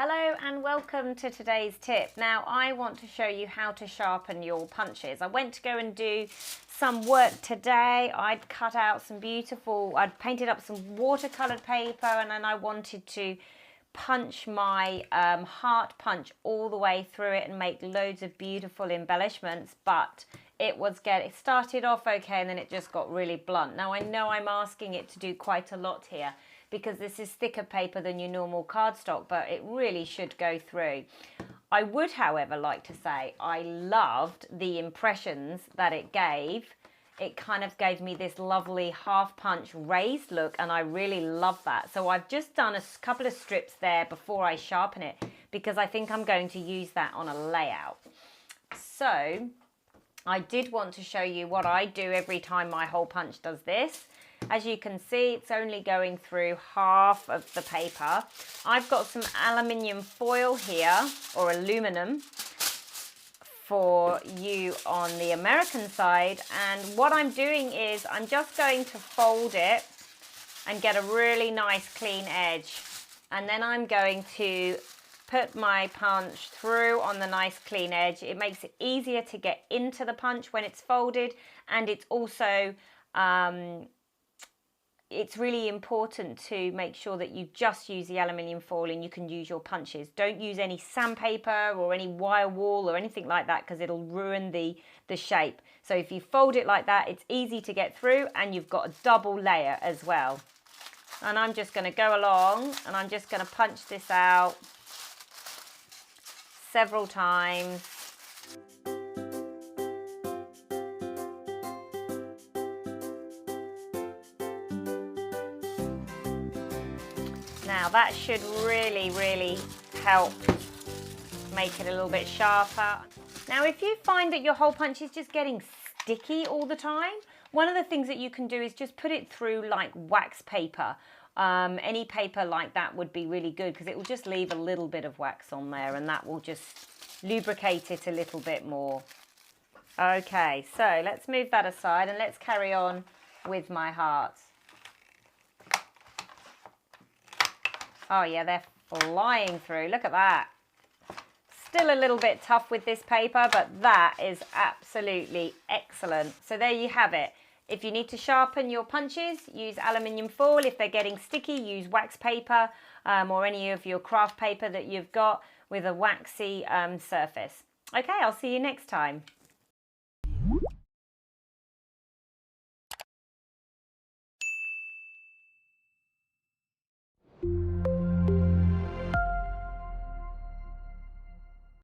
Hello and welcome to today's tip. Now I want to show you how to sharpen your punches. I went to go and do some work today. I'd painted up some watercolored paper and then I wanted to punch my heart punch all the way through it and make loads of beautiful embellishments, but it started off okay and then it just got really blunt. Now I know I'm asking it to do quite a lot here because this is thicker paper than your normal cardstock, but it really should go through. I would, however, like to say I loved the impressions that it gave. It kind of gave me this lovely half punch raised look and I really love that. So I've just done a couple of strips there before I sharpen it because I think I'm going to use that on a layout. So I did want to show you what I do every time my hole punch does this. As you can see, it's only going through half of the paper. I've got some aluminium foil here, or aluminum, for you on the American side. And what I'm doing is I'm just going to fold it and get a really nice clean edge. And then I'm going to put my punch through on the nice clean edge. It makes it easier to get into the punch when it's folded, and it's also it's really important to make sure that you just use the aluminium foil and you can use your punches. Don't use any sandpaper or any wire wool or anything like that because it'll ruin the shape. So if you fold it like that, it's easy to get through and you've got a double layer as well. And I'm just going to go along and I'm just going to punch this out several times. Now that should really help make it a little bit sharper. Now if you find that your hole punch is just getting sticky all the time, one of the things that you can do is just put it through like wax paper. Any paper like that would be really good because it will just leave a little bit of wax on there and that will just lubricate it a little bit more. Okay, so let's move that aside and let's carry on with my hearts. Oh yeah, they're flying through. Look at that. Still a little bit tough with this paper, but that is absolutely excellent. So there you have it. If you need to sharpen your punches, use aluminium foil. If they're getting sticky, use wax paper or any of your craft paper that you've got with a waxy surface. Okay, I'll see you next time.